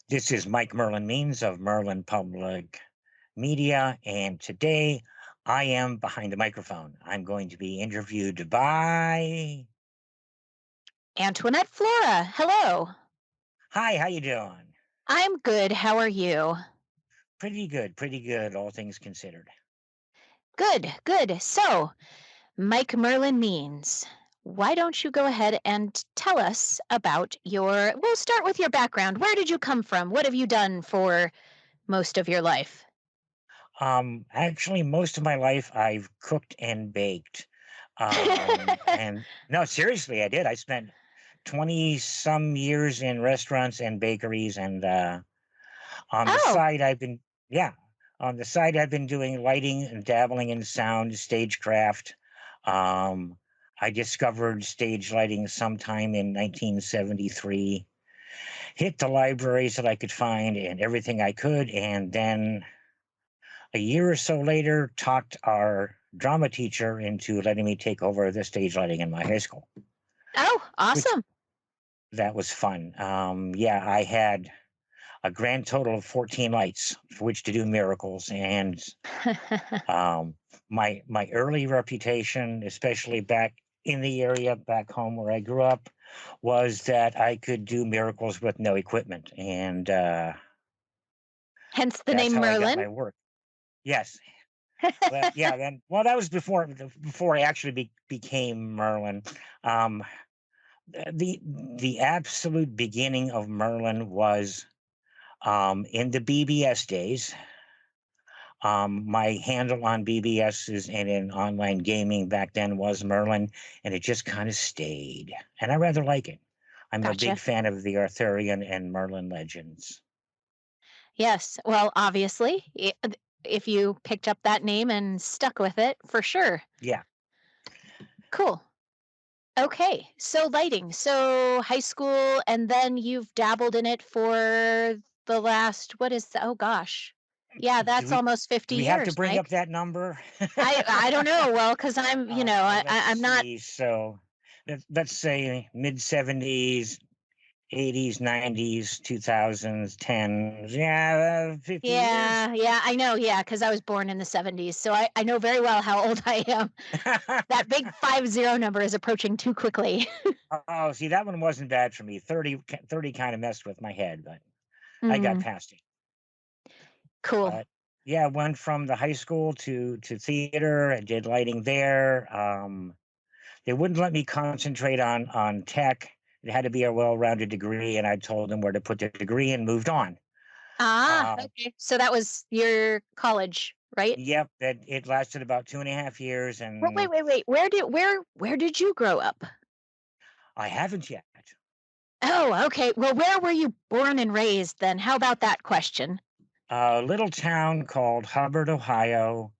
This is Mike Merlin Means of Merlin Public Media, and today I am behind the microphone. I'm going to be interviewed by. Antoinette Flora, hello. Hi, how you doing? I'm good. How are you? Pretty good, all things considered. Good, good. So, Mike Merlin means. Why don't you go ahead and tell us about we'll start with your background. Where did you come from? What have you done for most of your life? Actually, most of my life I've cooked and baked. And no, seriously, I did. I spent 20 some years in restaurants and bakeries, and on the Oh, side, yeah, on the side, I've been doing lighting and dabbling in sound, stagecraft. Um, I discovered stage lighting sometime in 1973, hit the libraries that I could find and everything I could. And then a year or so later, talked our drama teacher into letting me take over the stage lighting in my high school, oh, which awesome. that was fun. Yeah, I had a grand total of 14 lights for which to do miracles. And um, my early reputation, especially back in the area back home where I grew up, was that I could do miracles with no equipment, and Hence the that's name how I got Merlin. my work. Yes, well, yeah. Then, well, that was before I actually became Merlin. Um, the absolute beginning of Merlin was in the BBS days. My handle on BBSs and in online gaming back then was Merlin, and it just kind of stayed. And I rather like it. I'm a big Gotcha. fan of the Arthurian and Merlin legends. Yes. Well, obviously, if you picked up that name and stuck with it, for sure. Yeah. Cool. Okay, so lighting. So high school, and then you've dabbled in it for the last, oh gosh. Yeah, Do that's we almost do 50 we have to years, bring up Mike. that number? I don't know. Well, because I'm, Let's I'm not. see. So let's say mid 70s, 80s, 90s, 2000s, 10s. Yeah, 50 years. Yeah, yeah, I know. Yeah, because I was born in the 70s. So I know very well how old I am. That big 50 number is approaching too quickly. Oh, see, that one wasn't bad for me. 30 kind of messed with my head, but I got Mm, past it. cool. But yeah, I went from the high school to theater. I did lighting there. They wouldn't let me concentrate on tech. It had to be a well-rounded degree, and I told them where to put the degree and moved on. Ah, Uh, okay. So that was your college, right? yep, that it lasted about 2.5 years, Well, wait, and wait, wait. Where did you grow up? I haven't yet. Oh, okay. Well, where were you born and raised then? How about that question? A little town called Hubbard, Ohio,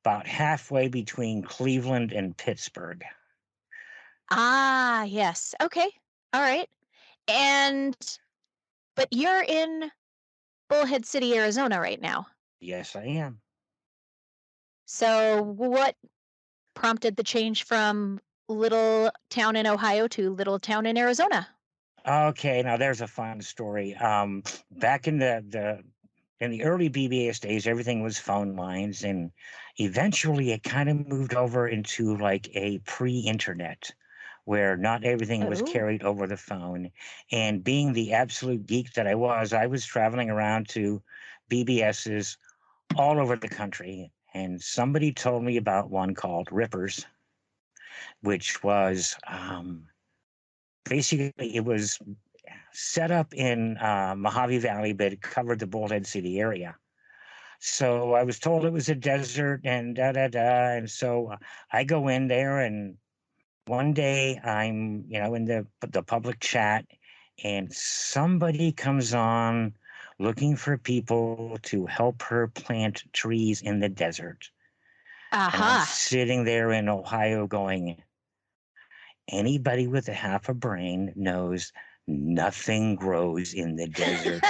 about halfway between Cleveland and Pittsburgh. Ah, yes. Okay. All right. And but you're in Bullhead City, Arizona right now. Yes, I am. So what prompted the change from little town in Ohio to little town in Arizona? Okay, now there's a fun story. Back in the early BBS days, everything was phone lines, and eventually it kind of moved over into like a pre-internet, where not everything was Oh. carried over the phone. And being the absolute geek that I was traveling around to BBSs all over the country, and somebody told me about one called Rippers, which was basically it was set up in Mojave Valley, but it covered the Bullhead City area. So I was told it was a desert and da da da. And so I go in there, and one day I'm, in the public chat, and somebody comes on looking for people to help her plant trees in the desert. And I'm Aha. sitting there in Ohio going, anybody with a half a brain knows nothing grows in the desert.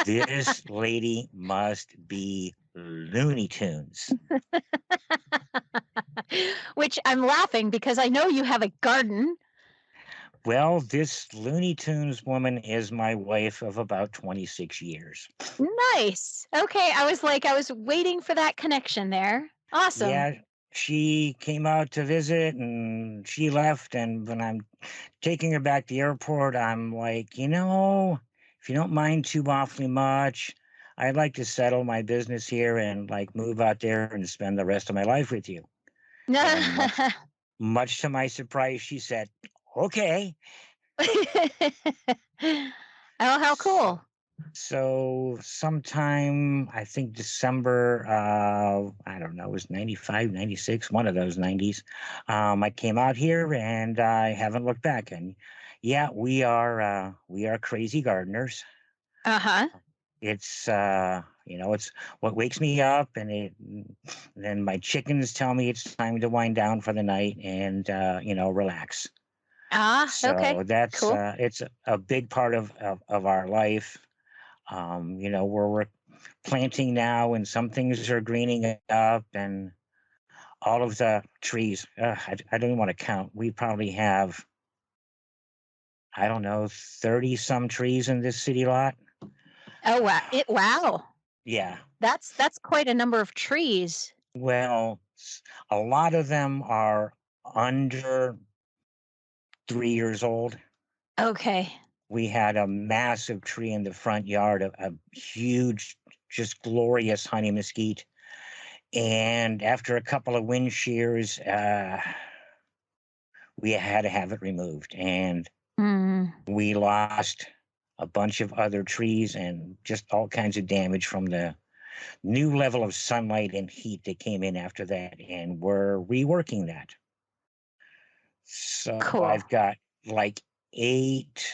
This lady must be Looney Tunes. Which I'm laughing because I know you have a garden. Well, this Looney Tunes woman is my wife of about 26 years. Nice. Okay, I was waiting for that connection there. Awesome. Yeah, she came out to visit and she left. And when I'm taking her back to the airport, I'm like, if you don't mind too awfully much, I'd like to settle my business here and like move out there and spend the rest of my life with you. And much to my surprise, she said, okay. Oh, how cool. So sometime, I think December, I don't know, it was 95, 96, one of those 90s. I came out here and I haven't looked back. And yeah, we are crazy gardeners. Uh-huh. It's what wakes me up, and then my chickens tell me it's time to wind down for the night and, relax. Ah, okay. So that's, Cool. it's a big part of our life. Where we're planting now, and some things are greening up, and all of the trees. I don't even want to count. We probably have, I don't know, 30 some trees in this city lot. Oh, wow. Yeah. That's quite a number of trees. Well, a lot of them are under 3 years old. Okay. We had a massive tree in the front yard, a huge, just glorious honey mesquite. And after a couple of wind shears, we had to have it removed, and Mm, we lost a bunch of other trees and just all kinds of damage from the new level of sunlight and heat that came in after that, and we're reworking that. So cool. I've got like eight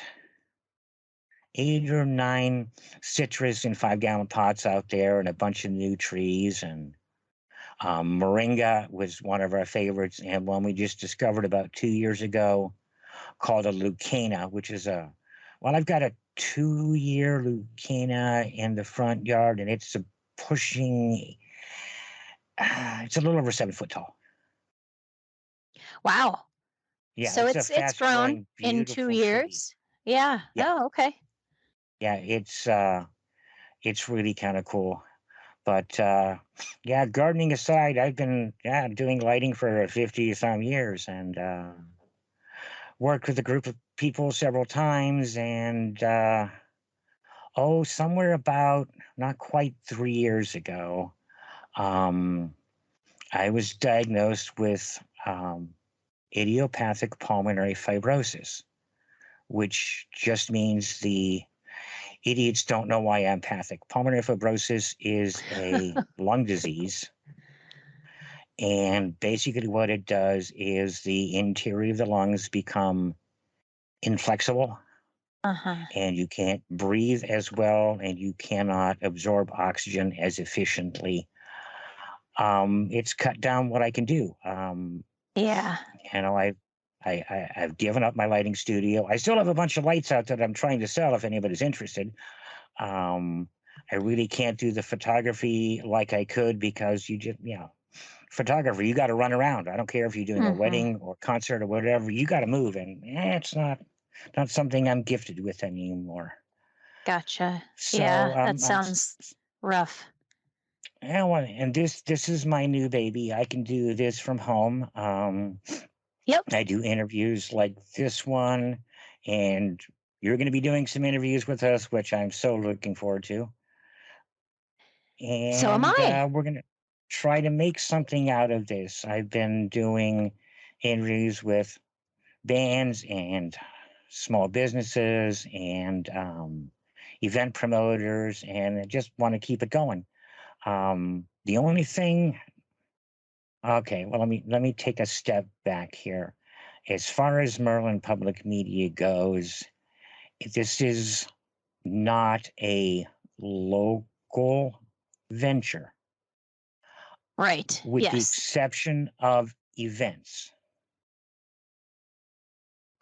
8 or 9 citrus in 5-gallon pots out there, and a bunch of new trees. And moringa was one of our favorites, and one we just discovered about 2 years ago called a lucana, which is I've got a 2-year lucana in the front yard, and it's pushing, it's a little over 7 foot tall. Wow. Yeah, So it's a it's fast grown growing, in 2 beautiful tree. years? Yeah. Yeah, Oh, okay. yeah, it's really kind of cool. But yeah, gardening aside, I've been, yeah, doing lighting for 50 some years, and worked with a group of people several times. And somewhere about not quite 3 years ago, um, I was diagnosed with idiopathic pulmonary fibrosis, which just means the idiots don't know why I'm empathic. Pulmonary fibrosis is a lung disease. And basically, what it does is the interior of the lungs become inflexible, Uh-huh. and you can't breathe as well, and you cannot absorb oxygen as efficiently. It's cut down what I can do. Yeah. You know, I've given up my lighting studio. I still have a bunch of lights out that I'm trying to sell if anybody's interested. Um, I really can't do the photography like I could, because photographer, you got to run around. I don't care if you're doing a Mhm. wedding or concert or whatever, you got to move, and it's not something I'm gifted with anymore. Gotcha. So Yeah, that sounds rough. and this is my new baby. I can do this from home. Yep. I do interviews like this one, and you're going to be doing some interviews with us, which I'm so looking forward to. So am And I. we're going to try to make something out of this. I've been doing interviews with bands and small businesses and event promoters, and I just want to keep it going. The only thing, okay, well, let me take a step back here. As far as Merlin Public Media goes, this is not a local venture, Right. with the Yes. exception of events.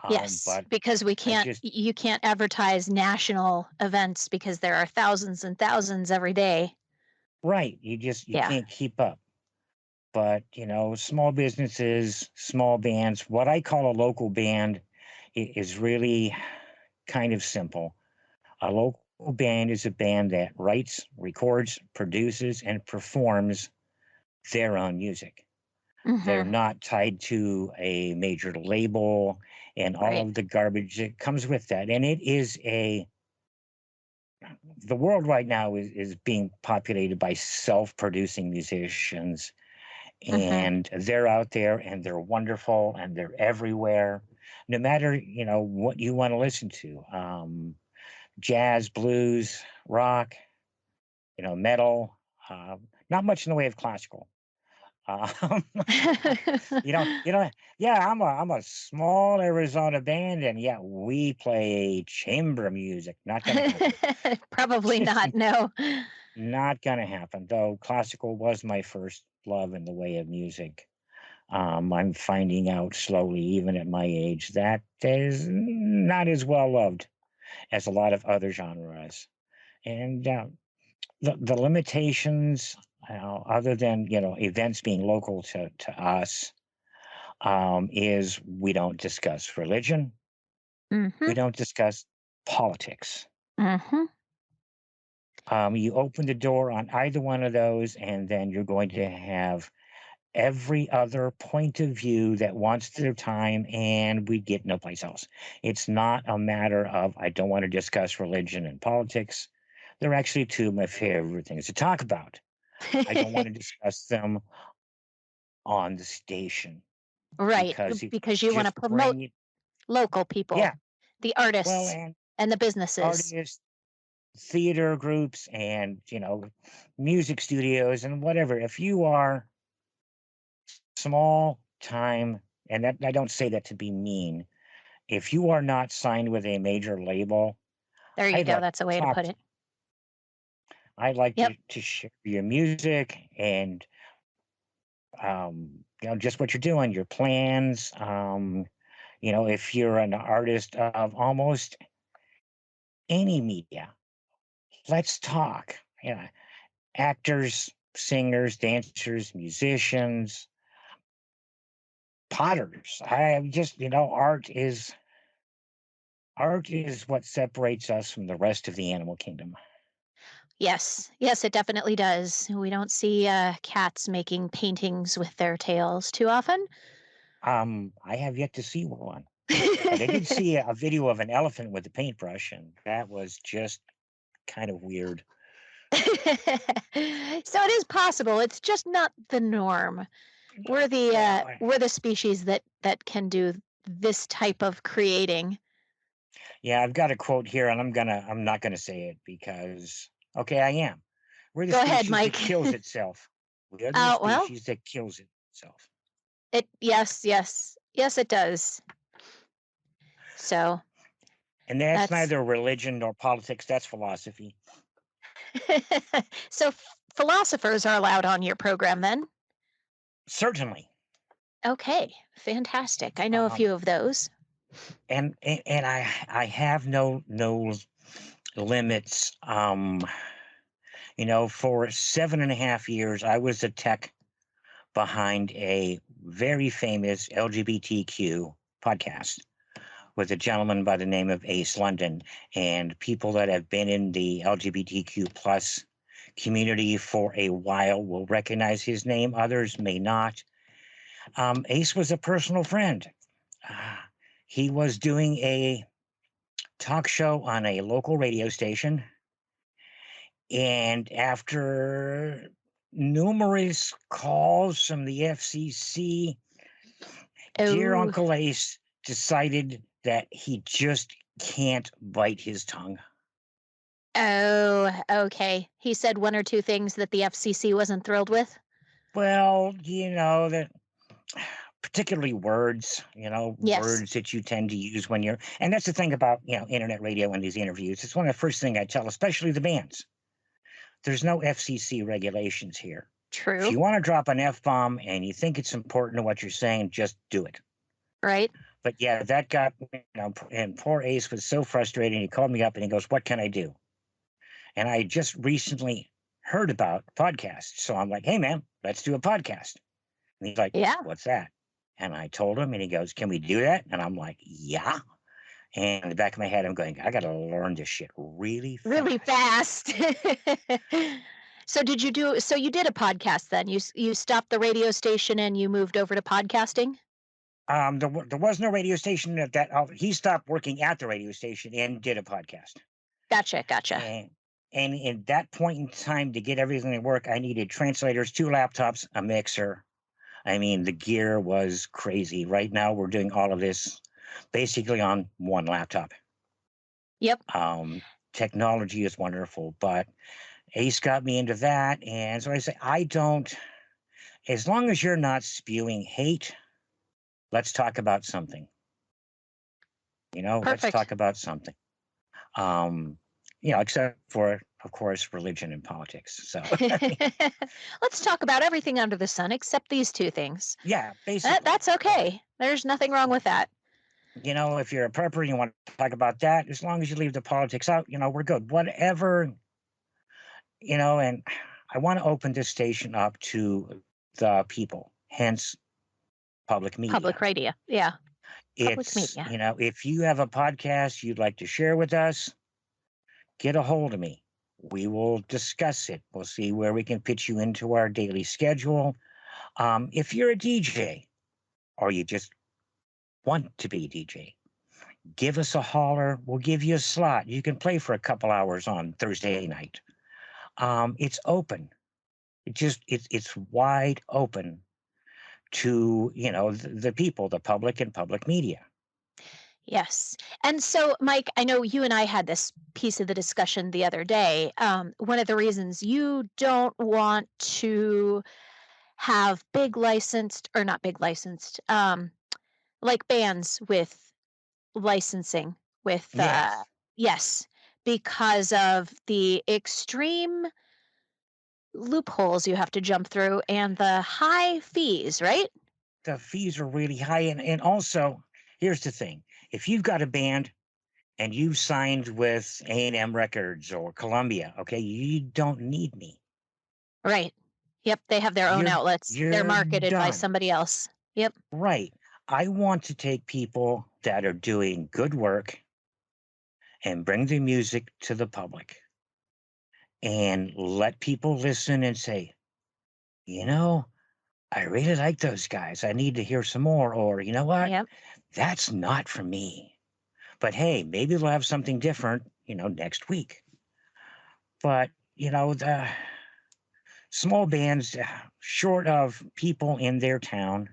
Yes, But because I just you can't advertise national events because there are thousands and thousands every day. right, you Yeah. can't keep up. But small businesses, small bands, what I call a local band is really kind of simple. A local band is a band that writes, records, produces, and performs their own music. They're Mhm. not tied to a major label and all Right. of the garbage that comes with that. And it is the world right now is being populated by self-producing musicians, Mhm. and they're out there and they're wonderful and they're everywhere, no matter what you want to listen to. Jazz, blues, rock, metal, not much in the way of classical. um, yeah, I'm a small Arizona band, and yeah, we play chamber music. Not gonna happen. Probably not, no. Not gonna happen, though classical was my first love in the way of music. I'm finding out slowly, even at my age, that is not as well loved as a lot of other genres. And the limitations, other than events being local to us, is we don't discuss religion, we Mhm. don't discuss politics. Mhm. You open the door on either one of those, and then you're going to have every other point of view that wants their time, and we get no place else. It's not a matter of I don't want to discuss religion and politics. They're actually two of my favorite things to talk about. I don't want to discuss them on the station Right, because it because you wanna just promote bring local people, yeah, the well, artists, and and the businesses. artists, theater groups, and music studios and whatever. If you are small time, and that I don't say that to be mean, if you are not signed with a major label, There you I'd go, like that's a to way to talk put to it. you. I'd like Yep. to share your music and just what you're doing, your plans. If you're an artist of almost any media, let's talk. Actors, singers, dancers, musicians, potters. I just, art is what separates us from the rest of the animal kingdom. Yes. Yes, it definitely does. We don't see, cats making paintings with their tails too often. I have yet to see one, but I did see a video of an elephant with a paintbrush, and that was just kind of weird. So it is possible, it's just not the norm. Well, We're the species that can do this type of creating. yeah, I've got a quote here, and I'm not gonna say it because okay, I am. We're the Go ahead, species that Mike. kills itself. We are the Well, species that kills itself. it yes, yes. Yes, it does. So, And that's that's neither religion nor politics, that's philosophy. so philosophers are allowed on your program then? Certainly. Okay, fantastic. I know a Um, few of those. and I have no limits. For 7.5 years, I was the tech behind a very famous LGBTQ podcast with a gentleman by the name of Ace London. And people that have been in the LGBTQ plus community for a while will recognize his name. Others may not. Ace was a personal friend. Uh, he was doing a talk show on a local radio station. And after numerous calls from the FCC, dear Oh, Uncle Ace decided that he just can't bite his tongue. oh, okay. He said one or two things that the FCC wasn't thrilled with? Well, that particularly Yes. words that you tend to use when and that's the thing about, internet radio and these interviews. It's one of the first thing I tell, especially the bands. There's no FCC regulations here. If True. you want to drop an F bomb and you think it's important to what you're saying, just do it. Right? But yeah, that got, and poor Ace was so frustrated. He called me up and he goes, "What can I do?" And I just recently heard about podcasts. So I'm like, "Hey, man, let's do a podcast." And he's like, Yeah. "What's that?" And I told him, and he goes, "Can we do that?" And I'm like, "Yeah." And in the back of my head, I'm going, I got to learn this shit really Really fast. fast. So you did a podcast then? You stopped the radio station and you moved over to podcasting? There was no radio station at that. He stopped working at the radio station and did a podcast. Gotcha, gotcha. And and in that point in time, to get everything to work, I needed translators, 2 laptops, a mixer. I mean, the gear was crazy. Right now, we're doing all of this basically on one laptop. Yep. Um, Technology is wonderful, but Ace got me into that, and so I say, I don't. As long as you're not spewing hate, let's talk about something. Let's Perfect. talk about something. Um, except for, of course, religion and politics. So, Let's talk about everything under the sun except these two things. yeah, basically. That's okay. There's nothing wrong with that. If you're a prepper and you want to talk about that, as long as you leave the politics out, we're good. Whatever, and I want to open this station up to the people, hence public Public media. radio. Yeah. Public It's, media. if you have a podcast you'd like to share with us, get a hold of me. We will discuss it. We'll see where we can fit you into our daily schedule. If you're a DJ or you just want to be a DJ, give us a holler. We'll give you a slot. You can play for a couple hours on Thursday night. It's open. It's wide open to the people, the public, and public media. Yes. And so, Mike, I know you and I had this piece of the discussion the other day. One of the reasons you don't want to have big licensed or not big licensed, like bands with licensing with, Yes, yes, because of the extreme loopholes you have to jump through and the high fees, right? the fees are really high, and also here's the thing: if you've got a band and you've signed with A&M Records or Columbia, okay, you don't need me. Right. Yep. They have their own You're outlets. They're you're marketed by done. somebody else. Yep. Right. I want to take people that are doing good work and bring the music to the public and let people listen and say, you know, I really like those guys. I need to hear some more. Or, you know what? Yep. That's not for me. But hey, maybe we'll have something different, next week. But, the small bands, short of people in their town,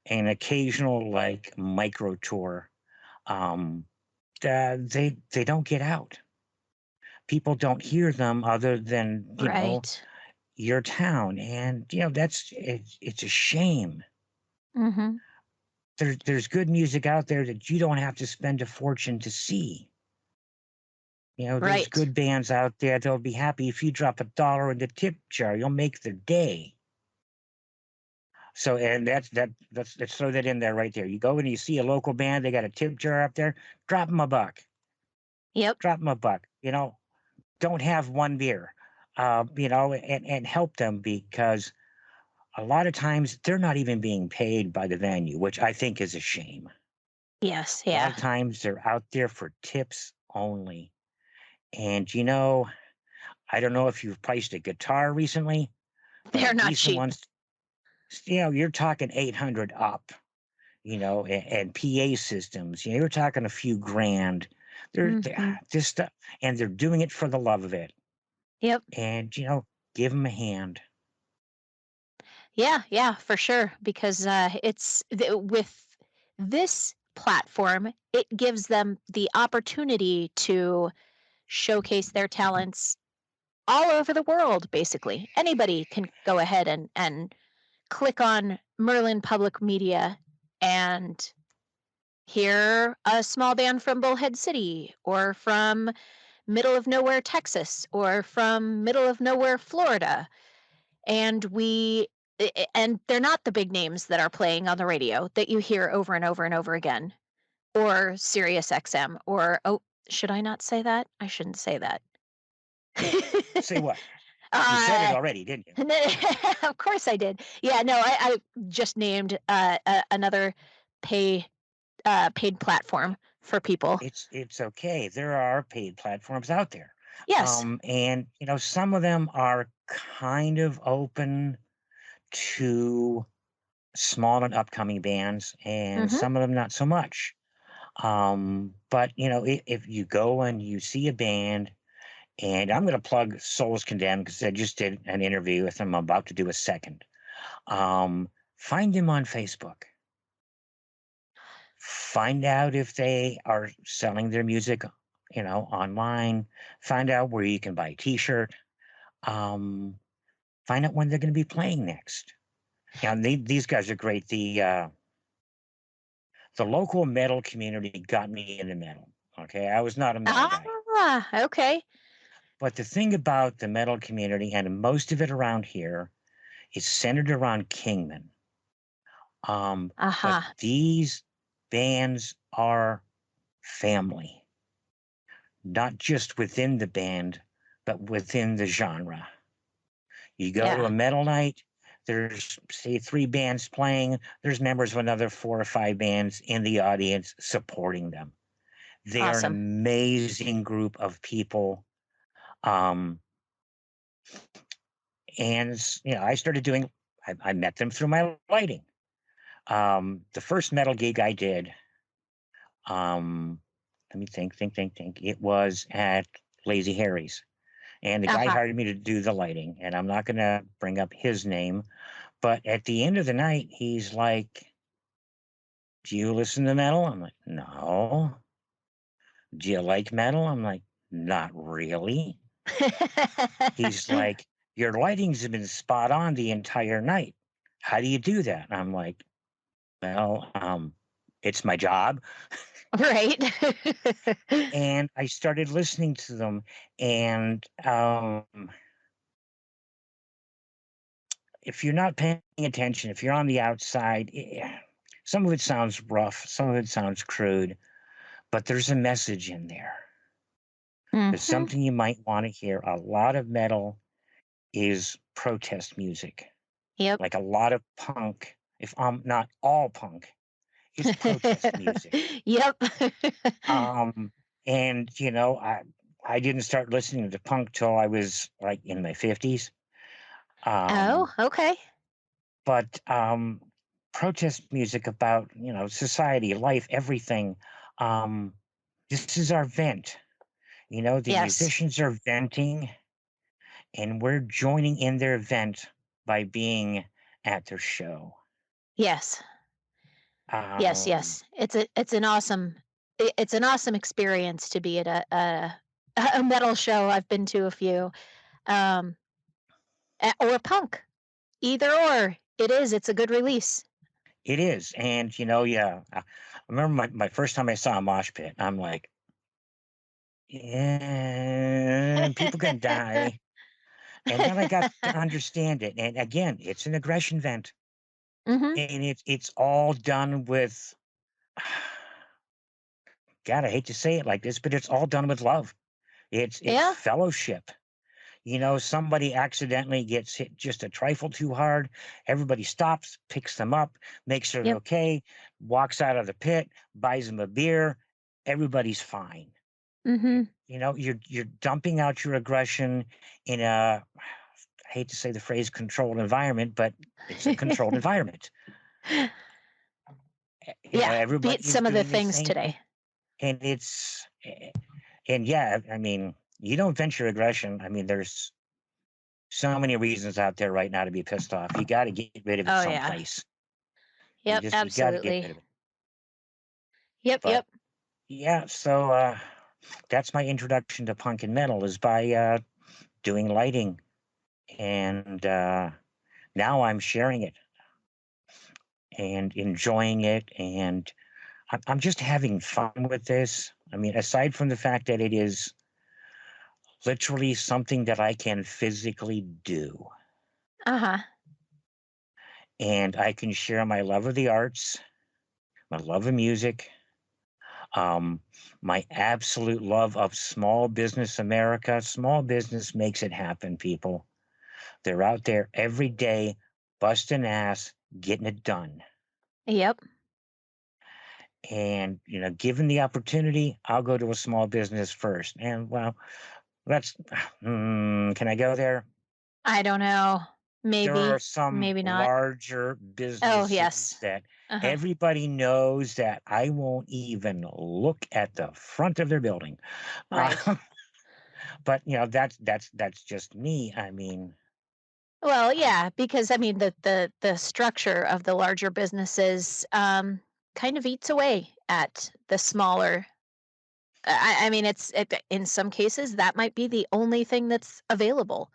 an occasional like micro tour, um, they don't get out. People don't hear them other than Right. your town, and it's a shame. Mhm. There's good music out there that you don't have to spend a fortune to see. There's Right. good bands out there. They'll be happy if you drop $1 in the tip jar. You'll make their day. So, and let's throw that in there right there. You go and you see a local band, they got a tip jar up there, drop them a buck. Yep. Drop them a buck. Don't have one beer. And help them, because a lot of times they're not even being paid by the venue, which I think is a shame. Yes. A lot Yeah. of times they're out there for tips only. And I don't know if you've priced a guitar recently, but a They're not decent cheap. one's, you're talking 800 up, and PA systems, you're talking a few grand. Mhm. This stuff, and they're doing it for the love of it. Yep. And, give them a hand. Yeah, yeah, for sure. Because with this platform, it gives them the opportunity to showcase their talents all over the world, basically. Anybody can go ahead and click on Merlin Public Media and hear a small band from Bullhead City or from middle of nowhere Texas or from middle of nowhere Florida, and and they're not the big names that are playing on the radio that you hear over and over and over again, or Sirius XM, or oh, should I not say that? I shouldn't say that. Say what? You said it uh already, didn't you? of course I did. Yeah, no, I just named another paid platform for people. it's okay. There are paid platforms out there. Yes. And some of them are kind of open to small and upcoming bands, and Mhm. some of them not so much. But if you go and you see a band, and I'm going to plug Souls Condemned because I just did an interview with them. I'm about to do a second. Find them on Facebook. Find out if they are selling their music, online. Find out where you can buy a T-shirt. Um, Find out when they're going to be playing next. These guys are great. The local metal community got me into metal. Okay, I was not a metal guy, Okay. but the thing about the metal community and most of it around here is centered around Kingman. But Uh-huh. these bands are family, not just within the band, but within the genre. You go to Yeah. a metal night, there's, say, three bands playing, there's members of another four or five bands in the audience supporting them. They are an Awesome. amazing group of people. Um, I started doing, I met them through my lighting. The first metal gig I did, um, let me think. It was at Lazy Harry's. And the guy Uh-huh. hired me to do the lighting. And I'm not going to bring up his name. But at the end of the night, he's like, "Do you listen to metal?" I'm like, "No." "Do you like metal?" I'm like, "Not really." He's like, "Your lightings have been spot on the entire night. How do you do that?" I'm like, "Well, it's my job." Right. And I started listening to them. And if you're not paying attention, if you're on the outside, some of it sounds rough, some of it sounds crude, but there's a message in there. There's Mhm. something you might want to hear. A lot of metal is protest music, Yep. like a lot of punk, if not all punk, is protest music. Yep. Um, and I didn't start listening to punk till I was like in my 50s. Oh, Um, okay. but protest music about society, life, everything. Um, this is our vent. The Yes. musicians are venting, and we're joining in their vent by being at their show. Yes. Yes, Um, yes. It's an awesome experience to be at a metal show. I've been to a few. Um, or punk. Either or. It's a good release. it is, and yeah, I remember my first time I saw a mosh pit. I'm like, yeah, people can die. And then I got to understand it. And again, it's an aggression vent. Mhm. And it's all done with, God, I hate to say it like this, but it's all done with love. It's Yeah. fellowship. Somebody accidentally gets hit just a trifle too hard. Everybody stops, picks them up, makes sure they're Yep. okay, walks out of the pit, buys them a beer. Everybody's fine. Mhm. You're dumping out your aggression in a, I hate to say the phrase controlled environment, but it's a controlled environment. Yeah, beat Everybody is some of the doing the things same today. thing. And and yeah, I mean, you don't venture aggression. I mean, there's so many reasons out there right now to be pissed off. You got to get rid of it Oh, yeah. someplace. Yep, You got to get absolutely. rid of it. Yep, But yep. yeah, so that's my introduction to punk and metal is by doing lighting, and now I'm sharing it and enjoying it, and I'm just having fun with this. I mean, aside from the fact that it is literally something that I can physically do, Uh-huh. and I can share my love of the arts, my love of music, um, my absolute love of small business America. Small business makes it happen, people. They're out there every day, busting ass, getting it done. Yep. And, given the opportunity, I'll go to a small business first. And well, that's, can I go there? I don't know. There are Maybe, some maybe not. larger Oh, businesses yes. that Uh-huh. everybody knows that I won't even look at the front of their building. Right. But that's just me. I mean, Well, uh, yeah, because I mean the structure of the larger businesses kind of eats away at the smaller. I mean, in some cases that might be the only thing that's available.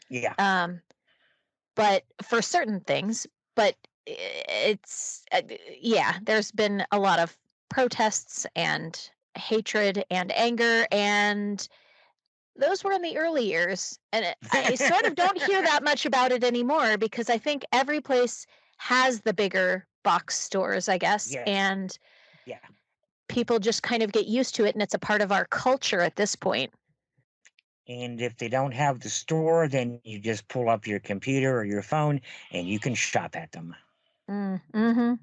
yeah, Um, but for certain things, but it's yeah, there's been a lot of protests and hatred and anger, and those were in the early years, and I sort of don't hear that much about it anymore because I think every place has the bigger box stores, I guess, yes, and yeah. people just kind of get used to it, and it's a part of our culture at this point. And if they don't have the store, then you just pull up your computer or your phone and you can shop at them. Mm-hmm.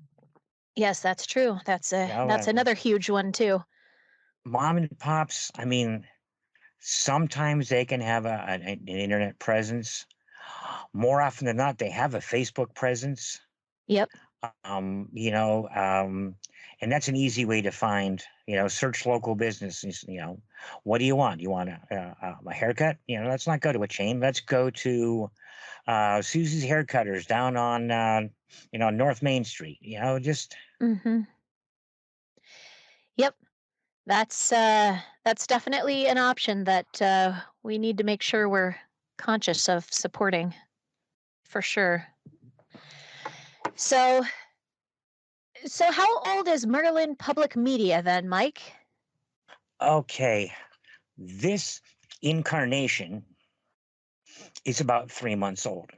Yes, that's true. You know, That's uh, another huge one too. Mom and pops, I mean, sometimes they can have an internet presence. More often than not, they have a Facebook presence. Yep. Um, you know, um, and that's an easy way to find. Search local businesses. What do you want? You want a haircut? Let's not go to a chain. Let's go to Susie's Haircutters down on North Main Street. Just Mm-hmm. Yep. That's definitely an option that we need to make sure we're conscious of supporting for sure. So, so how old is Merlin Public Media then, Mike? okay. This incarnation is about 3 months old.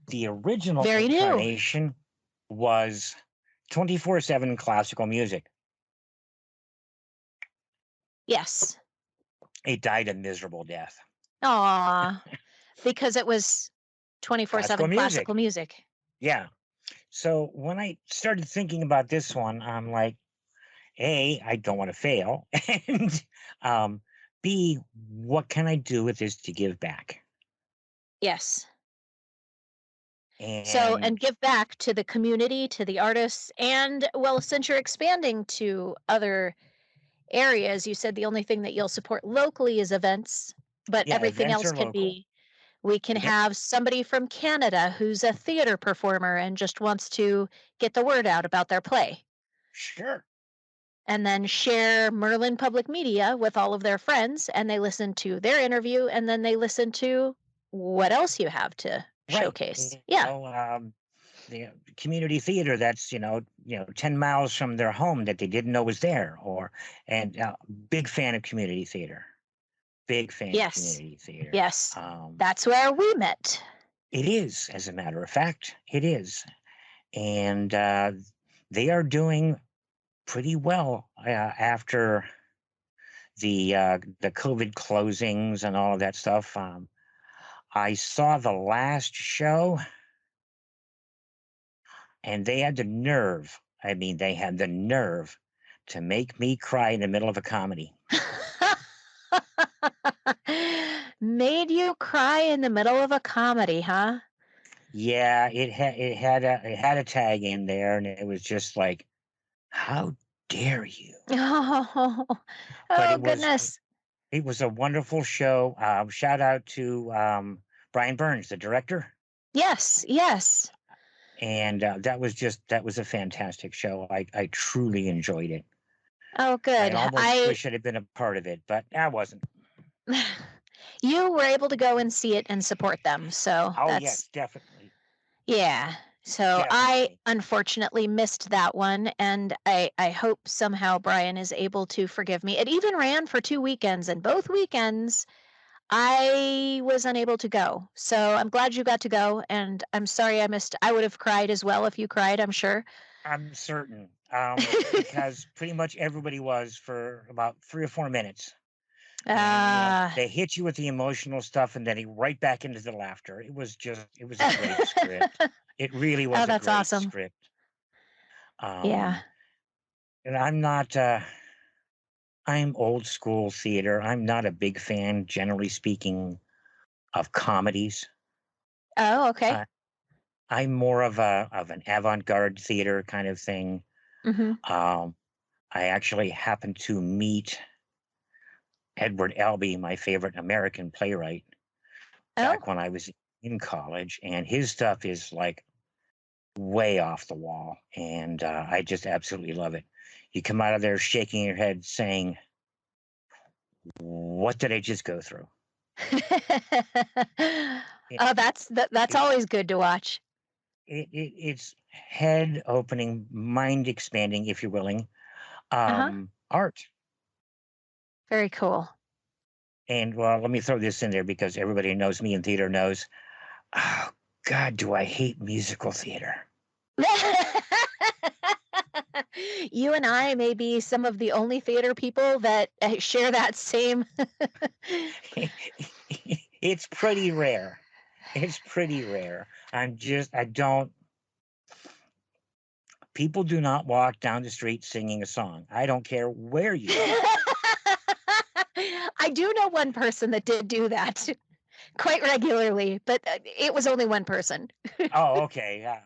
The original Very new. incarnation was 24/7 classical music. Yes. It died a miserable death. Aw, because it was Classical 24/7 music. classical music. Yeah. So when I started thinking about this one, I'm like, A, I don't want to fail. And um, B, what can I do with this to give back? Yes. So, And and give back to the community, to the artists, and well, since you're expanding to other areas, you said the only thing that you'll support locally is events, but yeah, everything events else are can local. be we can Yep. have somebody from Canada who's a theater performer and just wants to get the word out about their play. Sure. And then share Merlin Public Media with all of their friends, and they listen to their interview, and then they listen to what else you have to Right. showcase. Yeah. The community theater that's 10 miles from their home that they didn't know was there, or and big fan of community theater. Big fan of Yes. community theater. Yes. That's where we met. It is, as a matter of fact, it is. And they are doing pretty well after the COVID closings and all of that stuff. I saw the last show, and they had the nerve. I mean, they had the nerve to make me cry in the middle of a comedy. Made you cry in the middle of a comedy, huh? Yeah, it had a tag in there, and it was just like, how dare you? Oh, But oh goodness. it was a wonderful show. Shout out to Brian Burns, the director, Yes, yes. and that was a fantastic show. I truly enjoyed it. Oh, I good. almost I wish I'd have been a part of it, but I wasn't. you were able to go and see it and support them. So Oh that's yes, definitely, yeah. So I definitely. unfortunately missed that one, and I hope somehow Brian is able to forgive me. It even ran for 2 weekends, and both weekends I was unable to go. So I'm glad you got to go, and I'm sorry I missed. I would have cried as well if you cried, I'm sure. I'm certain, because pretty much everybody was for about 3 or 4 minutes. And Ah. they hit you with the emotional stuff, and then right back into the laughter. It was a great script. It really Oh, was a that's great awesome. script. Yeah. Um, and I'm old school theater. I'm not a big fan, generally speaking, of comedies. Oh, okay. I, I'm more of an avant-garde theater kind of thing. Mhm. Um, I actually happened to meet Edward Albee, my favorite American playwright, Oh. back when I was in college, and his stuff is like way off the wall, and I just absolutely love it. You come out of there shaking your head, saying, "What did I just go through?" It, Oh, that's it, always good to watch. it's head opening, mind expanding, if you're willing, Uh-huh. art. Very cool. And well, let me throw this in there because everybody who knows me in theater knows. Oh God, do I hate musical theater? You and I may be some of the only theater people that share that same. It's pretty rare. It's pretty rare. I don't, people do not walk down the street singing a song. I don't care where you are. I do know one person that did do that quite regularly, but it was only one person. Oh, okay. Yeah.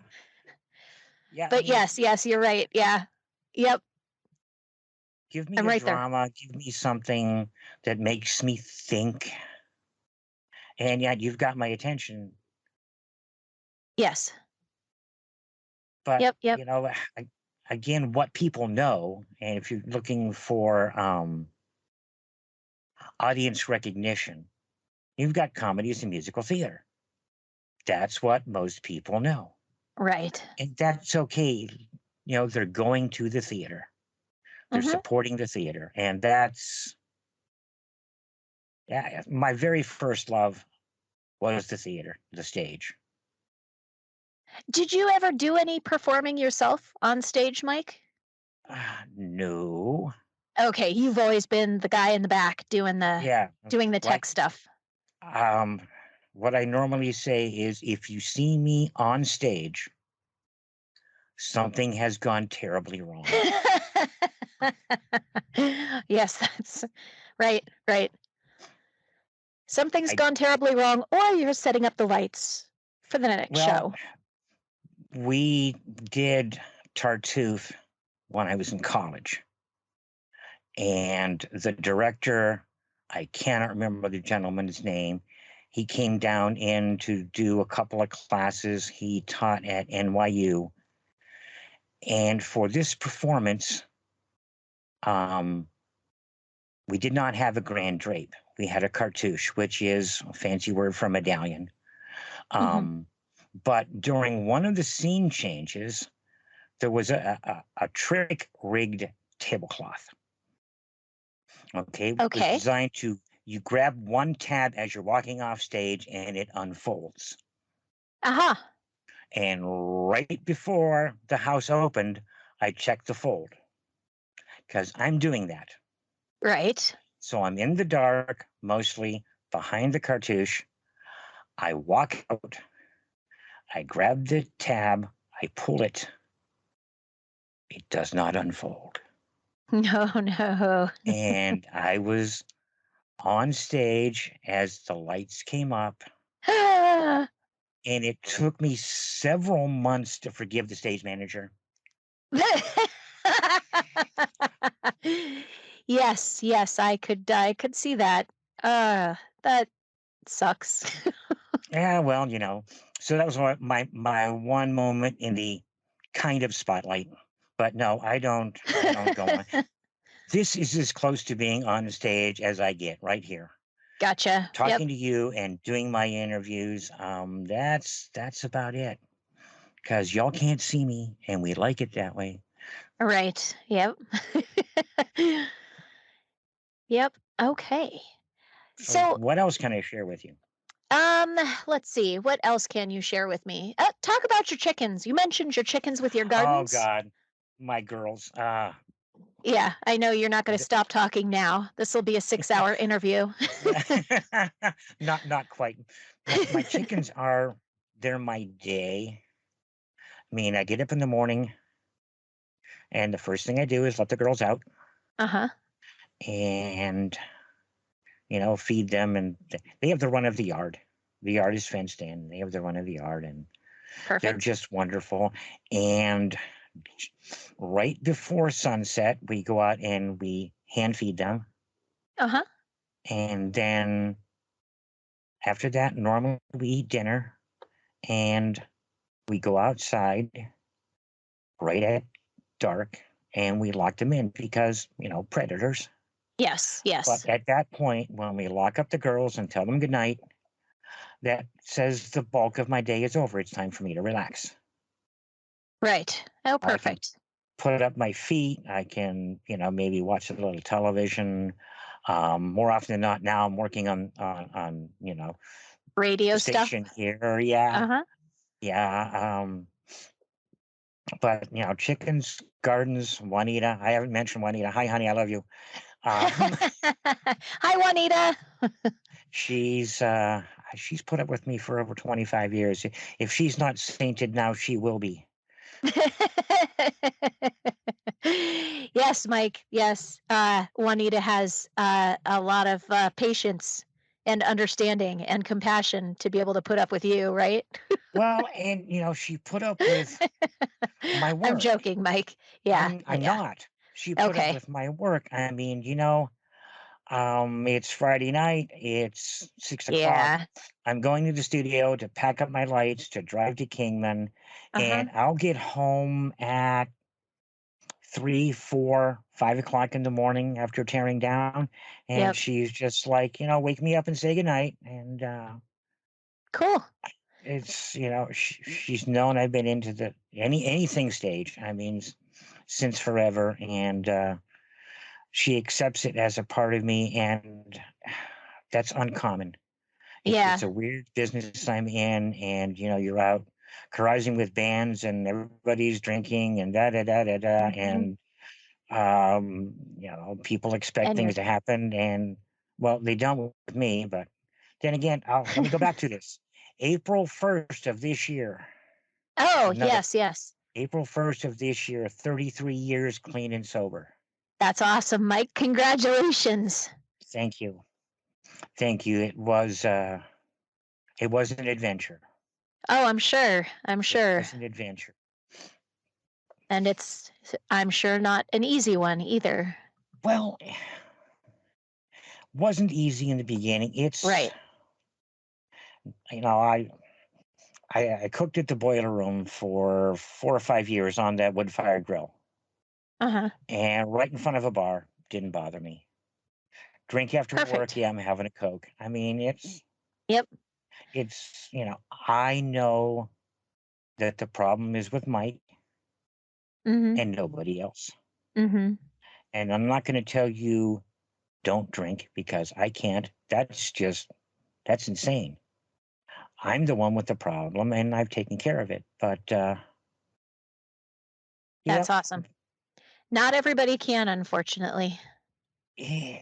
Yeah. I But mean, yes, yes, you're right. Yeah. Yep, give me I'm a right there. drama, give me something that makes me think. And yeah, you've got my attention. Yes. But, Yep, yep. again, what people know, and if you're looking for audience recognition, you've got comedies and musical theater. That's what most people know. Right. And that's okay. They're going to the theater. They're Mhm. supporting the theater. And that's yeah, my very first love was the theater, the stage. Did you ever do any performing yourself on stage, Mike? No. Okay, you've always been the guy in the back Yeah. doing the tech Like stuff. um what I normally say is if you see me on stage, something has gone terribly wrong. Yes, that's right, right. Something's I gone terribly wrong, or you're setting up the lights for the next well, show. we did Tartuffe when I was in college. And the director, I cannot remember the gentleman's name. He came down in to do a couple of classes he taught at NYU. And for this performance, um, we did not have a grand drape. We had a cartouche, which is a fancy word for medallion. Mhm. Um, but during one of the scene changes, there was a trick rigged tablecloth. Okay, it was Okay. designed to you grab one tab as you're walking off stage and it unfolds. Aha. And right before the house opened, I checked the fold because I'm doing that. Right. So I'm in the dark, mostly behind the cartouche. I walk out, I grab the tab, I pull it. It does not unfold. No, no. And I was on stage as the lights came up. And it took me several months to forgive the stage manager. Yes, yes, I could see that. That sucks. Yeah, well, so that was my one moment in the kind of spotlight. But no, I don't go on. This is as close to being on the stage as I get right here. Gotcha. Yep. Talking to you and doing my interviews. That's about it. Because y'all can't see me and we like it that way. Right. Yep. Yep. Okay. So So, what else can I share with you? um, let's see. What else can you share with me? Talk about your chickens. You mentioned your chickens with your Oh gardens. God, my girls. Yeah, I know you're not going to th- stop talking now. This will be a 6-hour interview. not quite. My chickens are they're my day. I mean, I get up in the morning, And the first thing I do is let the girls out Uh-huh. and, feed them. And they have the run of the yard. The yard is fenced in. They have the run of the yard, and they're Perfect. just wonderful. And right before sunset, we go out and we hand feed them. Uh-huh. And then after that, normally we eat dinner and we go outside right at dark and we lock them in because, predators. Yes, But yes. at that point, when we lock up the girls and tell them goodnight, that says the bulk of my day is over. It's time for me to relax. Right. Oh, I can perfect. put up my feet. I can, maybe watch a little television. More often than not, now I'm working on Radio the stuff. station here. Yeah, Uh-huh. yeah. But chickens, gardens, Juanita. I haven't mentioned Juanita. Hi, honey. I love you. Um, Hi, Juanita. she's uh, she's put up with me for over 25 years. If she's not sainted now, she will be. Yes, Mike. Yes. Juanita has a lot of patience and understanding and compassion to be able to put up with you, right? Well, and she put up with my I'm work. joking, Mike. Yeah, I'm yeah. not. She put up Okay. with my work. I mean, it's Friday night. It's 6 o'clock. Yeah. I'm going to the studio to pack up my lights to drive to Kingman, Uh-huh. and I'll get home at 3, 4, 5 o'clock in the morning after tearing down. And Yep. she's just like, wake me up and say goodnight. And Cool. it's, she's known I've been into the anything stage. I mean, since forever. And she accepts it as a part of me. And that's uncommon. It's Yeah. a weird business I'm in. And, you're out carousing with bands and everybody's drinking and da da da da da. Hmm. And people expect And things you're to happen, and well, they don't with me. But then again, let me go back to this. April 1st of this year, Oh, another yes, yes. April 1st of this year, 33 years clean and sober. That's awesome, Mike. Congratulations. Thank you, thank you. It was an adventure. Oh, I'm sure. I'm It sure. was an adventure. And I'm sure not an easy one either. Well, wasn't easy in the beginning. It's Right. you know I cooked at the boiler room for 4 or 5 years on that wood fire grill, Uh-huh. and right in front of a bar didn't bother me. Drink after work, Perfect. yeah, I'm having a Coke. I mean, Yep. I know that the problem is with Mike Mhm. and nobody else. Mhm. And I'm not going to tell you don't drink because I can't. That's insane. I'm the one with the problem and I've taken care of it. But That's yep. awesome. Not everybody can, unfortunately. eh,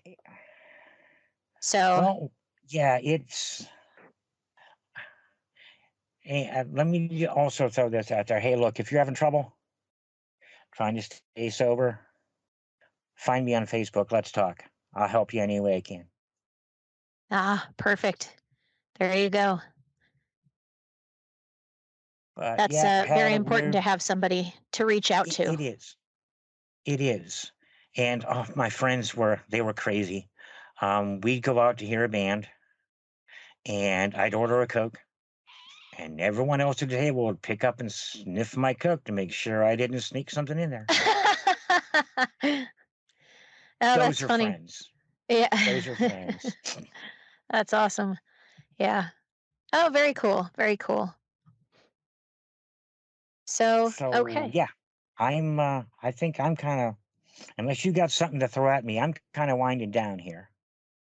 So, Well, yeah, let me also throw this out there. Hey, look, if you're having trouble trying to stay sober, find me on Facebook. Let's talk. I'll help you any way I can. perfect. There you go. But That's yeah, had very a important to weird. have somebody to reach out to. It is. It is. And my friends were crazy. We'd go out to hear a band, and I'd order a Coke, and everyone else at the table would pick up and sniff my Coke to make sure I didn't sneak something in there. Oh, Those that's are funny. friends. Yeah. Those are friends. That's awesome. Yeah. Oh, very cool. Very cool. So, So okay. yeah, I think I'm kind of, unless you got something to throw at me, I'm kind of winding down here.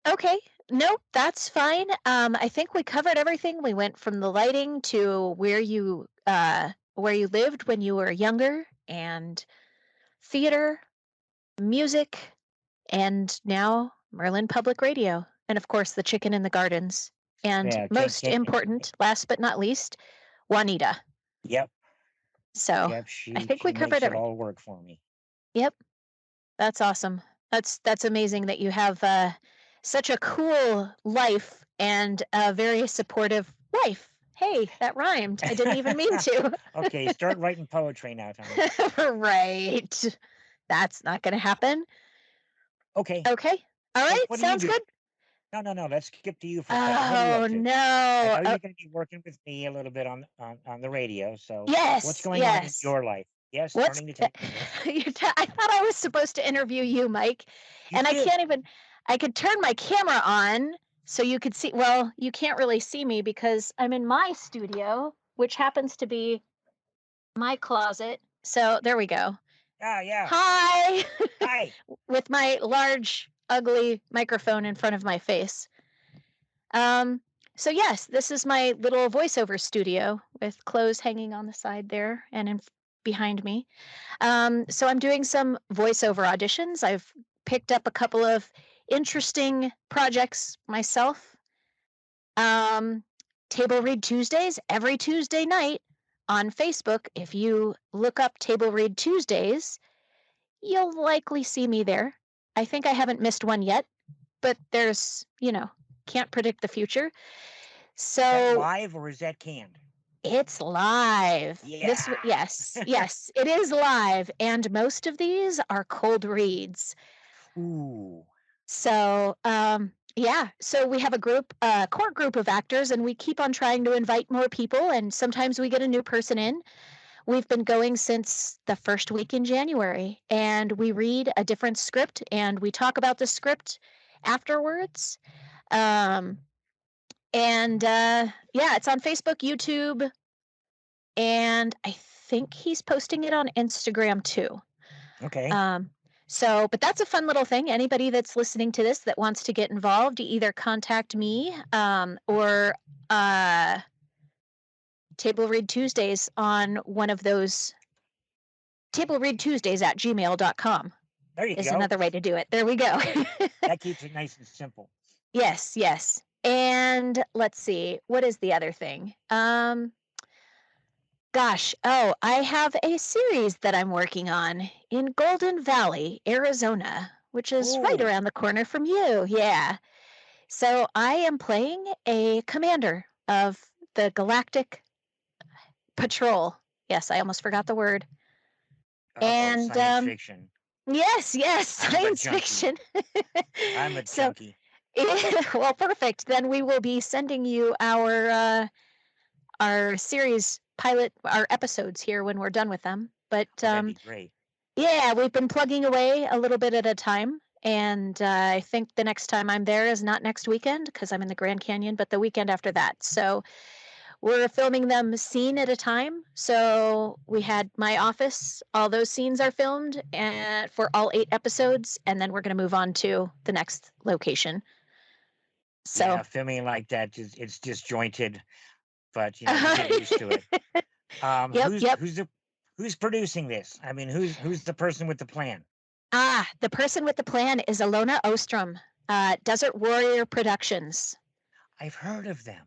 Okay. No, that's fine. I think we covered everything. We went from the lighting to where you lived when you were younger, and theater, music, and now Merlin Public Radio, and of course the chicken in the gardens. And Yeah, most can't. important, last but not least, Juanita. Yep, So yep. I She think we she covered makes it everything. all work for me. Yep. That's awesome. That's amazing that you have, such a cool life and a very supportive wife. Hey, that rhymed. I didn't even mean to. Okay, start writing poetry now, Tony. Right. That's not gonna happen. Okay, Okay. All what right, what do you sounds do? good. No, no, no. Let's skip to you for a second. What are you up Oh, to? I no. know you're going to be working with me a little bit on the radio. So, what's Yes, going on in yes. your life? Yes, What's starting the tape. Yes, I thought I was supposed to interview you, Mike, you and I did. can't even I could turn my camera on so you could see well, you can't really see me because I'm in my studio, which happens to be my closet. So, there we go. Ah, yeah. Hi, Hi. with my large, ugly microphone in front of my face. Um, so yes, this is my little voiceover studio with clothes hanging on the side there and behind me. So I'm doing some voiceover auditions. I've picked up a couple of interesting projects myself. Um, Table Read Tuesdays every Tuesday night on Facebook. If you look up Table Read Tuesdays, you'll likely see me there. I think I haven't missed one yet, but can't predict the future. Is that So live or is that canned? it's live. Yeah. Yes, it is live, and most of these are cold reads. Ooh. So, yeah, so we have a core group of actors, and we keep on trying to invite more people, and sometimes we get a new person in. We've been going since the first week in January, and we read a different script, and we talk about the script afterwards. Um, and yeah, it's on Facebook, YouTube, and I think he's posting it on Instagram too. Okay. Um, but that's a fun little thing. Anybody that's listening to this that wants to get involved, either contact me or uh, Table Read Tuesdays on one of those Table Read Tuesdays at gmail.com There you is go. another way to do it. There we go. That keeps it nice and simple. Yes, yes. And let's see, what is the other thing? Gosh, oh, I have a series that I'm working on in Golden Valley, Arizona, which is right Oh, around the corner from you. Yeah. So I am playing a commander of the Galactic Patrol. Yes, I almost forgot the word. uh-oh, And science fiction. yes, yes, I'm a science junkie. fiction. I'm a So, junkie. well, perfect. Then we will be sending you our series pilot, our episodes here when we're done with them. But Oh, that'd be great. yeah, we've been plugging away a little bit at a time. And I think the next time I'm there is not next weekend because I'm in the Grand Canyon, but the weekend after that. So we're filming them scene at a time. So we had my office, all those scenes are filmed and for all 8 episodes. And then we're going to move on to the next location. So, Yeah, filming like that is it's disjointed, but you get used to it. yep, yep. Who's producing this? I mean, who's the person with the plan? The person with the plan is Alona Ostrom, Desert Warrior Productions. I've heard of them.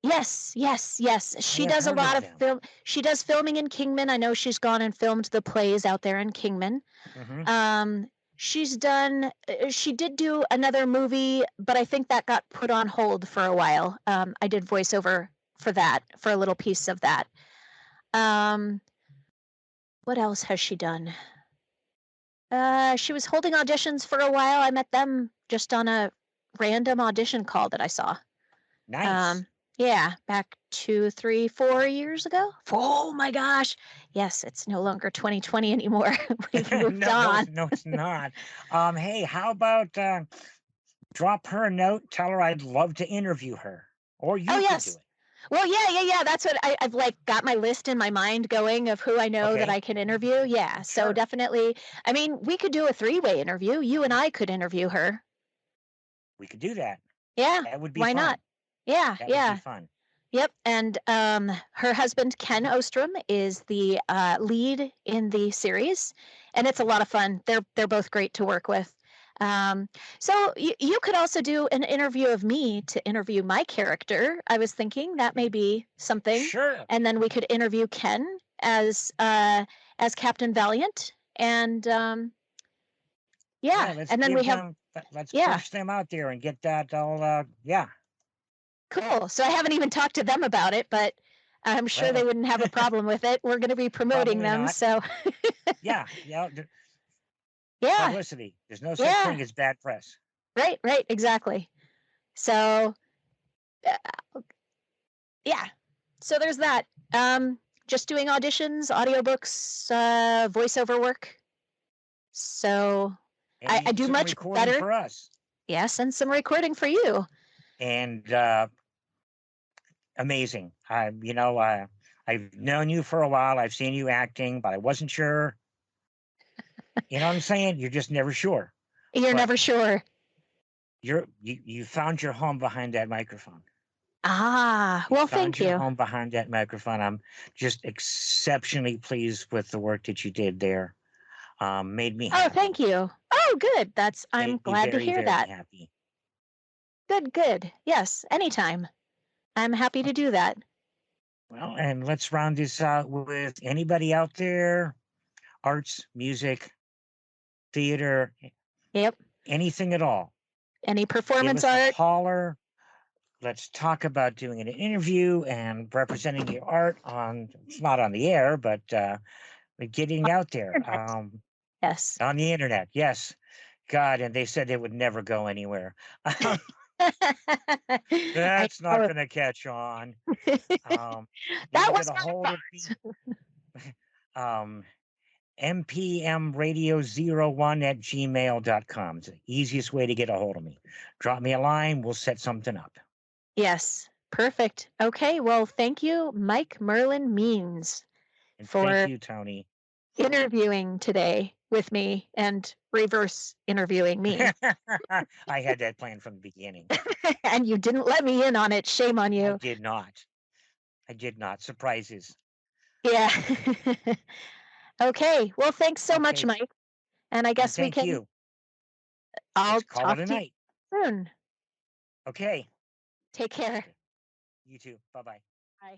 Yes, yes, yes. I She have does a heard lot of of them. she does filming in Kingman. I know she's gone and filmed the plays out there in Kingman. Hmm. She did do another movie, but I think that got put on hold for a while. I did voiceover for that, for a little piece of that. Um, what else has she done? She was holding auditions for a while. I met them just on a random audition call that I saw. Nice. Um, yeah, back 2, 3, 4 years ago. Oh my gosh. Yes, it's no longer 2020 anymore. We've moved No, no, on. no, it's not. Hey, how about drop her a note, tell her I'd love to interview her, or Oh, you could do yes. it. Well, yeah, yeah, yeah. That's what I've like got my list in my mind going of who I know that Okay, I can interview. Yeah. So sure, definitely, I mean, we could do a three-way interview. You and I could interview her. we could do that. Yeah. That would be Why not? fun. Yeah. That would be Yeah. fun. Yep, and her husband Ken Ostrom is the lead in the series, and it's a lot of fun. They're both great to work with. Um, so you could also do an interview of me to interview my character. I was thinking that may be something, Sure. and then we could interview Ken as Captain Valiant, And Yeah, yeah, let's and then we give have them. Let's yeah, push them out there and get that all. Yeah. cool. So I haven't even talked to them about it, but I'm sure they Well, wouldn't have a problem with it. We're going to be promoting probably them, not. so Yeah. Yeah. yeah, Publicity. There's no such yeah, thing as bad press. right, right, exactly. So yeah, so there's that. Um, just doing auditions, audiobooks, voiceover work. So And I even do some much recording better. for us. Yes, and some recording for you. And amazing. I've known you for a while. I've seen you acting, but I wasn't sure. You know what I'm saying? You're just never sure. You're But never sure. you found your home behind that microphone. Ah, You well, found thank your you. home behind that microphone. I'm just exceptionally pleased with the work that you did there. Made me Oh, thank happy. you. Oh, good. I'm Made me glad to very, hear very that. happy. Good, good. Yes, anytime. I'm happy to do that. Well, and let's round this out with anybody out there, arts, music, theater, Yep. anything at all. Any Give performance us a art? holler. Let's talk about doing an interview and representing your art on, it's not on the air, but getting out there Internet. Yes. on the internet. Yes. God, and they said they would never go anywhere. I That's not know. going to catch on. You That can get was a not a hold of me. fact. Um, mpmradio01@gmail.com. It's the easiest way to get a hold of me. Drop me a line. We'll set something up. Yes. Perfect. Okay. Well, thank you, Mike Merlin Means, And thank for you, Tony. interviewing today with me and reverse interviewing me. I had that plan from the beginning. And you didn't let me in on it. Shame on I you. did not. I did not. Surprises. Yeah. Okay. Well, thanks so much, Okay. Mike. And I And guess thank you. I'll Let's call it talk a to you night. soon. Okay. Take care. Okay. You too. Bye bye. Bye.